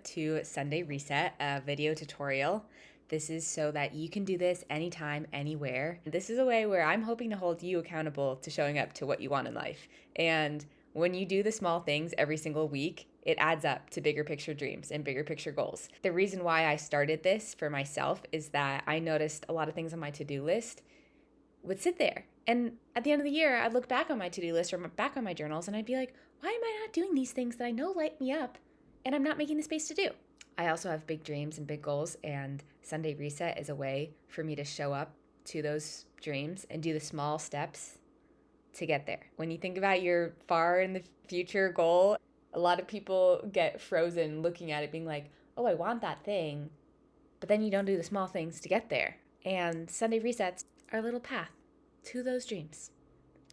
to Sunday Reset, a video tutorial. This is so that you can do this anytime, anywhere. This is a way where I'm hoping to hold you accountable to showing up to what you want in life. And when you do the small things every single week, it adds up to bigger picture dreams and bigger picture goals. The reason why I started this for myself is that I noticed a lot of things on my to-do list would sit there. And at the end of the year, I'd look back on my to-do list or back on my journals and I'd be like, why am I not doing these things that I know light me up and I'm not making the space to do? I also have big dreams and big goals, and Sunday Reset is a way for me to show up to those dreams and do the small steps to get there. When you think about your far in the future goal, a lot of people get frozen looking at it being like, oh, I want that thing, but then you don't do the small things to get there. And Sunday Resets are a little path to those dreams.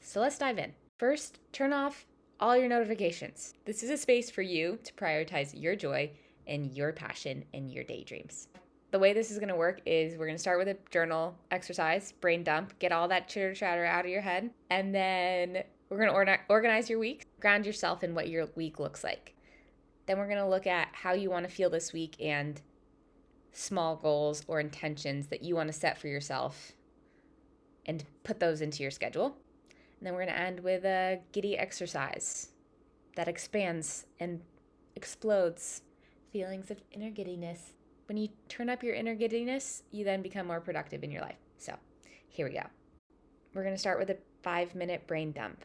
So let's dive in. First, turn off all your notifications. This is a space for you to prioritize your joy and your passion and your daydreams. The way this is going to work is we're going to start with a journal exercise, brain dump, get all that chitter chatter out of your head, and then we're going to organize your week, ground yourself in what your week looks like. Then we're going to look at how you want to feel this week and small goals or intentions that you want to set for yourself and put those into your schedule. And then we're going to end with a GIDDY exercise that expands and explodes feelings of inner giddiness. When you turn up your inner giddiness, you then become more productive in your life. So here we go. We're going to start with a 5-minute brain dump.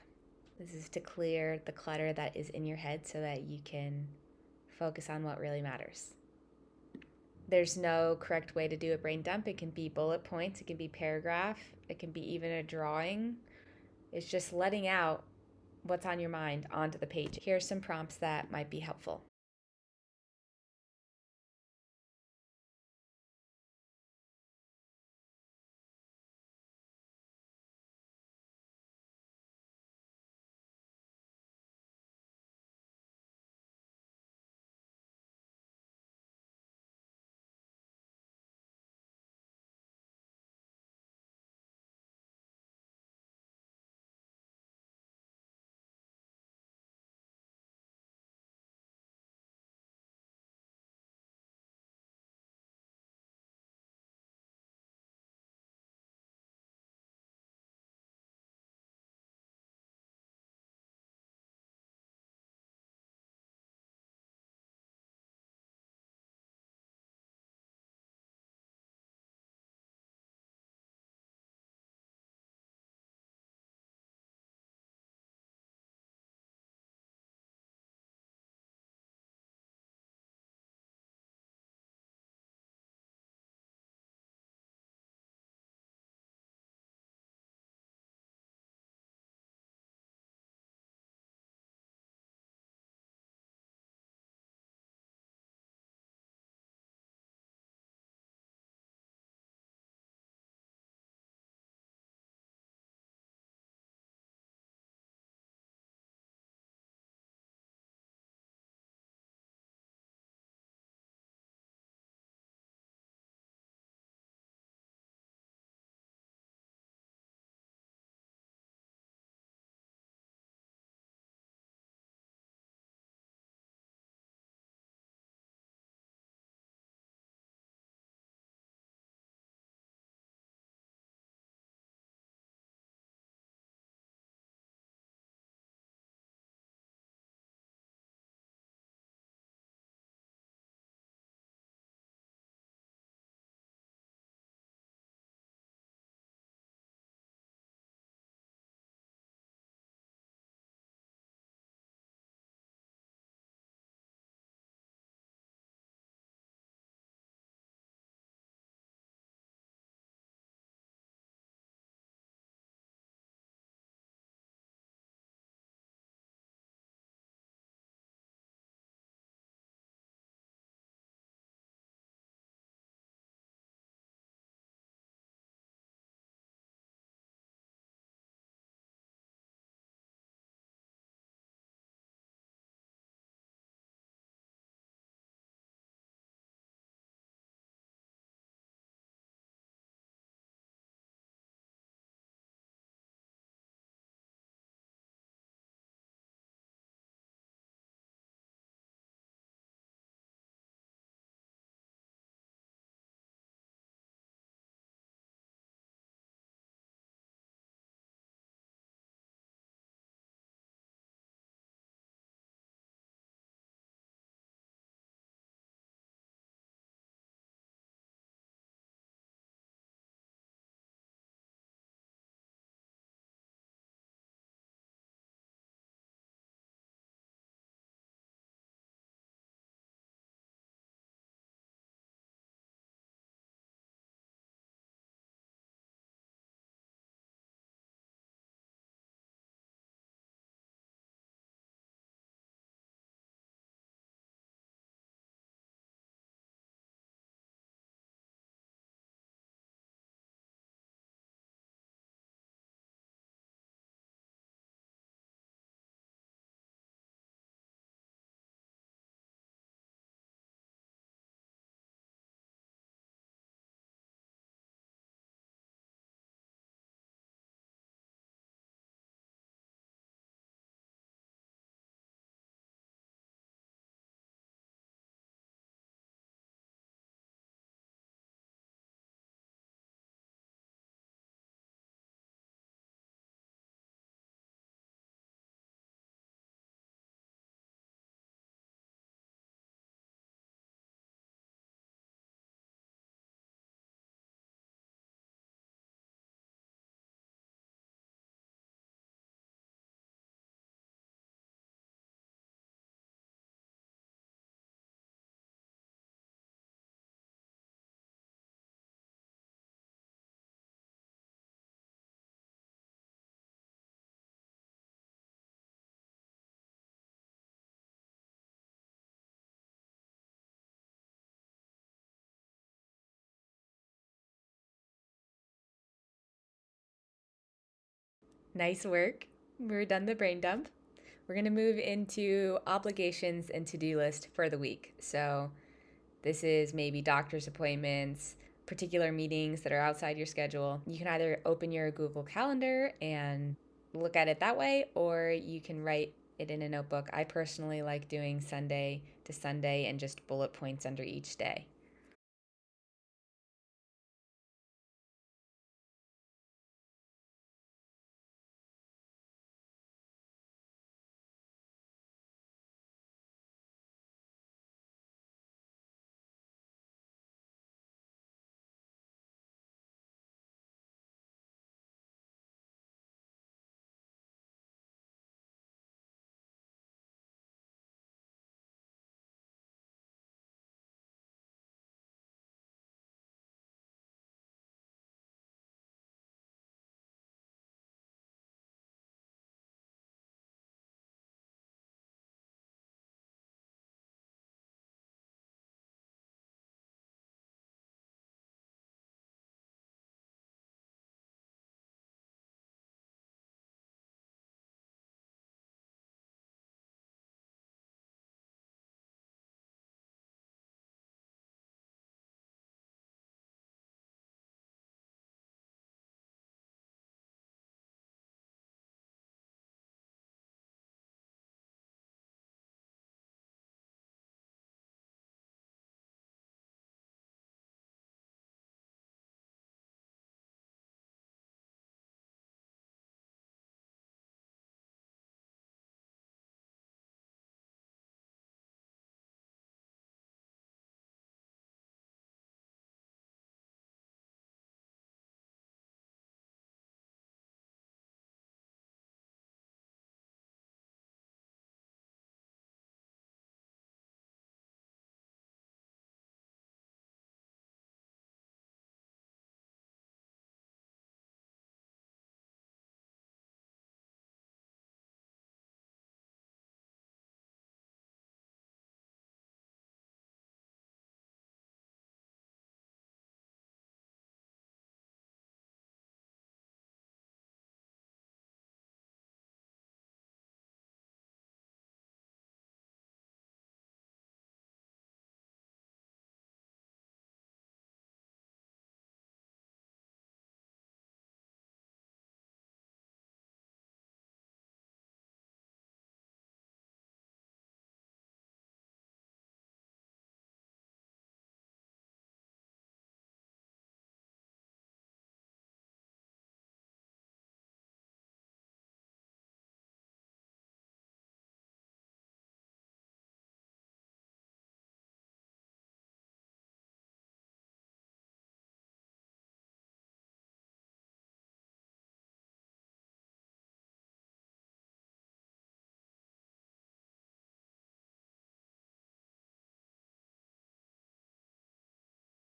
This is to clear the clutter that is in your head so that you can focus on what really matters. There's no correct way to do a brain dump. It can be bullet points, it can be paragraph, it can be even a drawing. It's just letting out what's on your mind onto the page. Here are some prompts that might be helpful. Nice work. We're done the brain dump. We're going to move into obligations and to-do list for the week. So this is maybe doctor's appointments, particular meetings that are outside your schedule. You can either open your Google Calendar and look at it that way, or you can write it in a notebook. I personally like doing Sunday to Sunday and just bullet points under each day.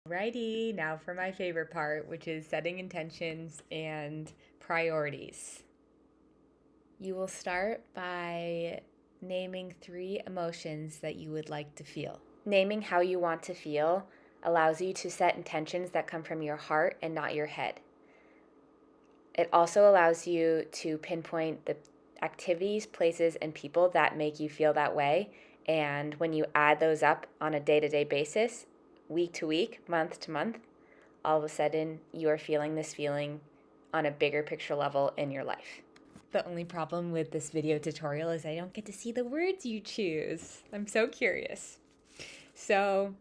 Righty, now for my favorite part, which is setting intentions and priorities. You will start by naming 3 emotions that you would like to feel. Naming how you want to feel allows you to set intentions that come from your heart and not your head. It also allows you to pinpoint the activities, places, and people that make you feel that way. And when you add those up on a day-to-day basis, week to week, month to month, all of a sudden you are feeling this feeling on a bigger picture level in your life. The only problem with this video tutorial is I don't get to see the words you choose. I'm so curious. So,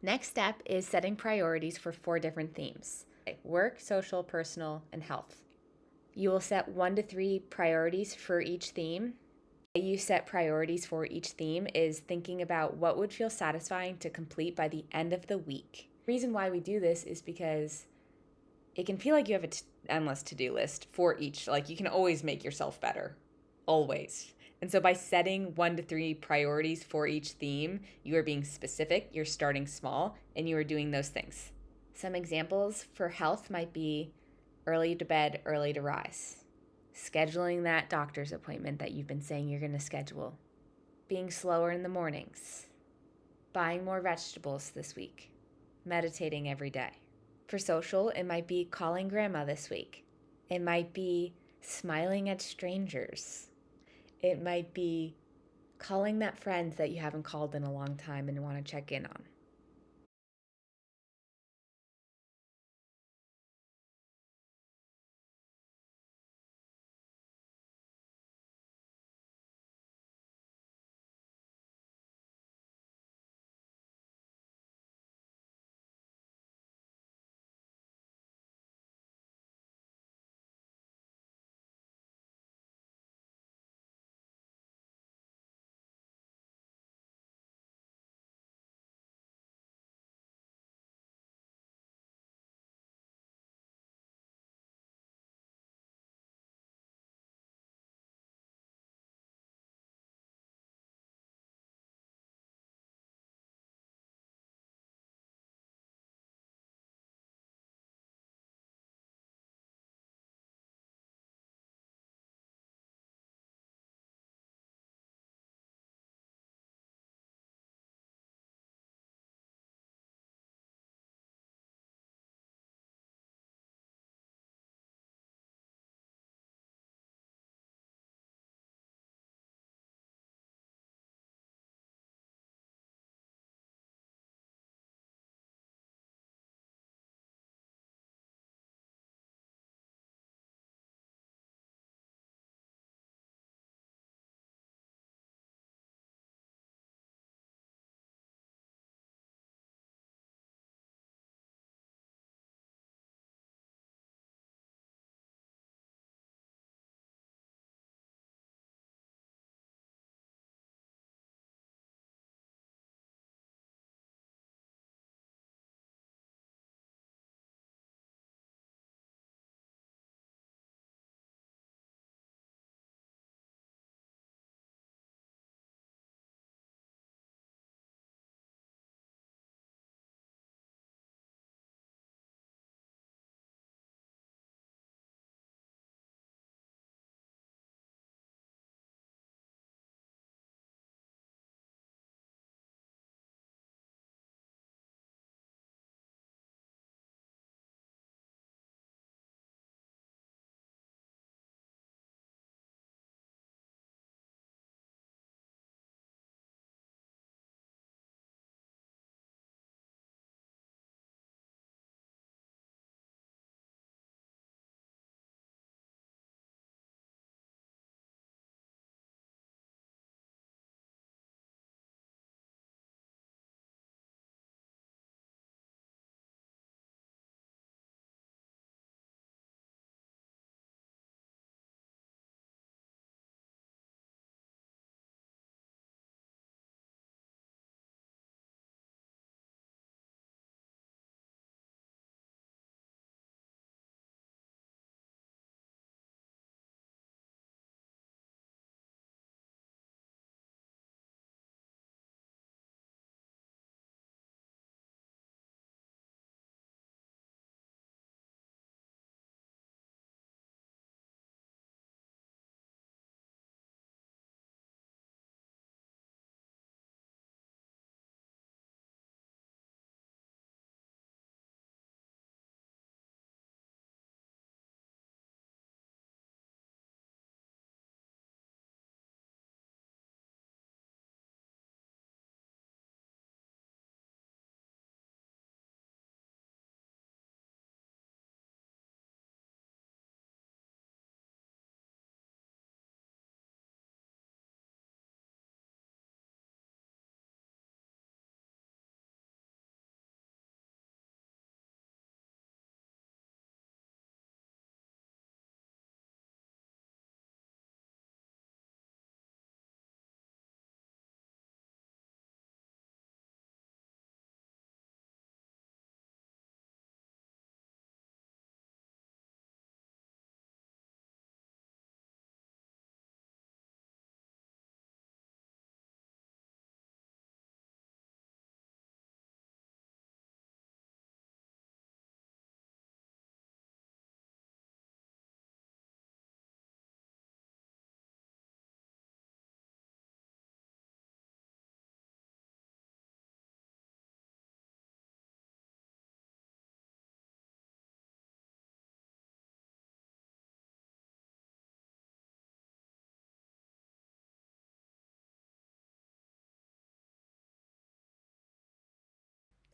next step is setting priorities for 4 different themes: work, social, personal, and health. You will set 1 to 3 priorities for each theme. The way you set priorities for each theme is thinking about what would feel satisfying to complete by the end of the week. The reason why we do this is because it can feel like you have an endless to-do list for each. Like, you can always make yourself better, always. And so by setting 1 to 3 priorities for each theme, you are being specific, you're starting small, and you are doing those things. Some examples for health might be early to bed, early to rise. Scheduling that doctor's appointment that you've been saying you're going to schedule. Being slower in the mornings. Buying more vegetables this week. Meditating every day. For social, it might be calling grandma this week. It might be smiling at strangers. It might be calling that friend that you haven't called in a long time and want to check in on.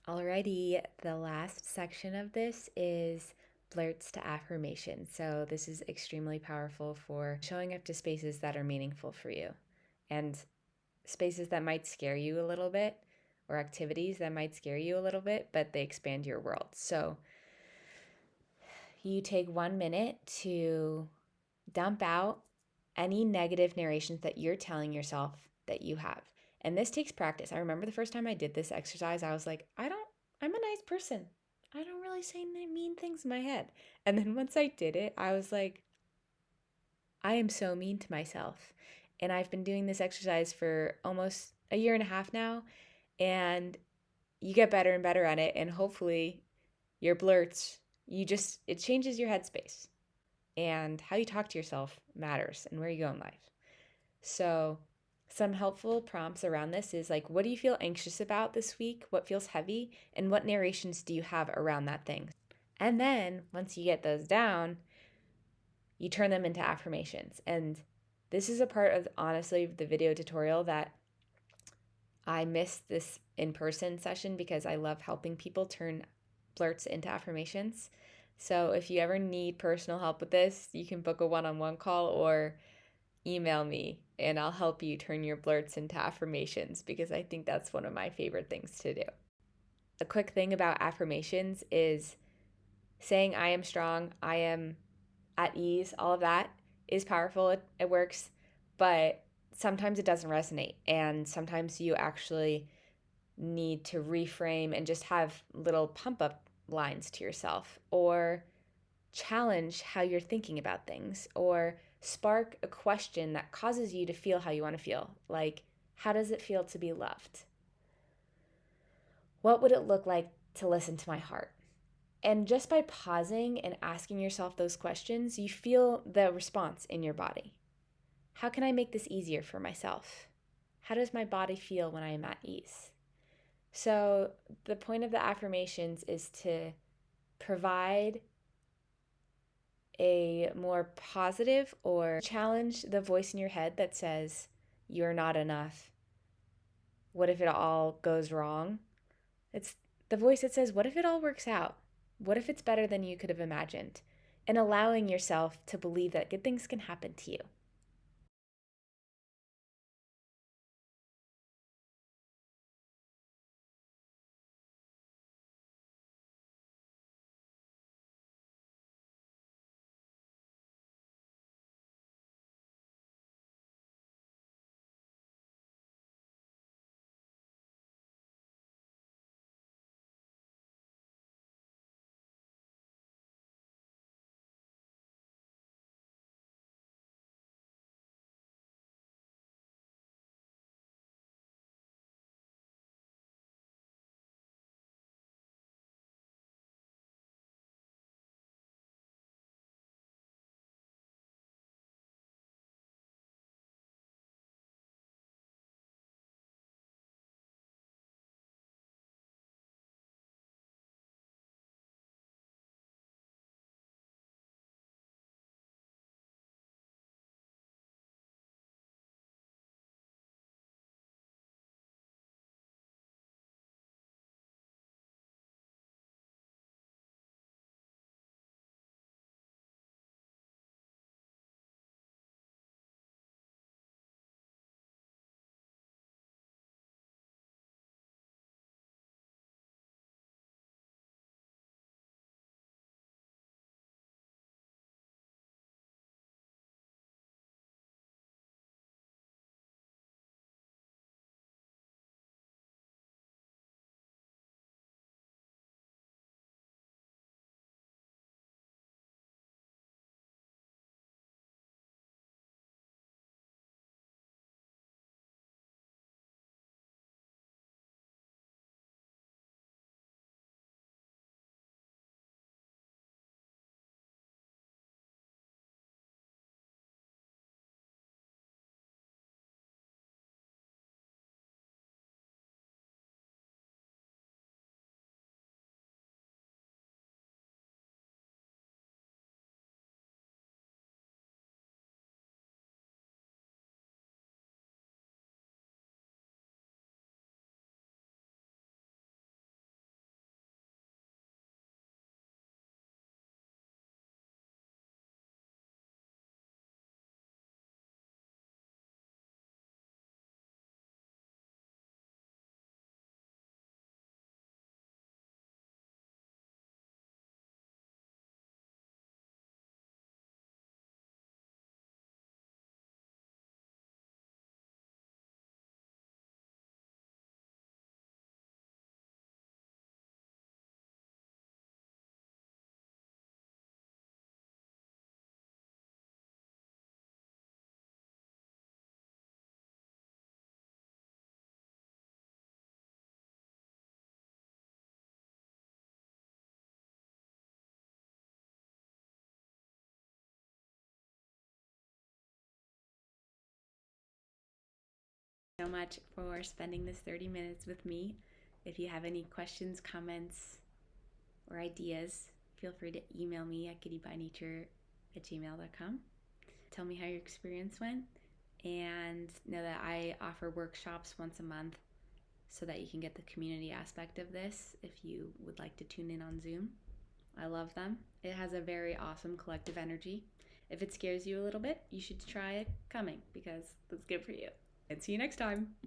Alrighty, the last section of this is blurts to affirmation. So, this is extremely powerful for showing up to spaces that are meaningful for you and spaces that might scare you a little bit, or activities that might scare you a little bit, but they expand your world. So, you take 1 minute to dump out any negative narrations that you're telling yourself that you have. And this takes practice. I remember the first time I did this exercise, I was like, I'm a nice person. I don't really say mean things in my head. And then once I did it, I was like, I am so mean to myself. And I've been doing this exercise for almost a year and a half now. And you get better and better at it. And hopefully, your blurts, it changes your headspace. And how you talk to yourself matters and where you go in life. So, some helpful prompts around this is like, what do you feel anxious about this week? What feels heavy? And what narrations do you have around that thing? And then once you get those down, you turn them into affirmations. And this is a part of, honestly, the video tutorial that I missed this in person session because I love helping people turn blurts into affirmations. So if you ever need personal help with this, you can book a one-on-one call or email me and I'll help you turn your blurts into affirmations because I think that's one of my favorite things to do. A quick thing about affirmations is saying I am strong, I am at ease, all of that is powerful. It works, but sometimes it doesn't resonate. And sometimes you actually need to reframe and just have little pump up lines to yourself, or challenge how you're thinking about things, or spark a question that causes you to feel how you want to feel. Like, how does it feel to be loved? What would it look like to listen to my heart? And just by pausing and asking yourself those questions, you feel the response in your body. How can I make this easier for myself? How does my body feel when I am at ease? So, the point of the affirmations is to provide a more positive or challenge the voice in your head that says, you're not enough. What if it all goes wrong? It's the voice that says, what if it all works out? What if it's better than you could have imagined? And allowing yourself to believe that good things can happen to you. so much for spending this 30 minutes with me. If you have any questions, comments, or ideas, feel free to email me at giddybynature@gmail.com. Tell me how your experience went, and know that I offer workshops once a month so that you can get the community aspect of this if you would like to tune in on Zoom. I love them. It has a very awesome collective energy. If it scares you a little bit, you should try coming because it's good for you. And see you next time.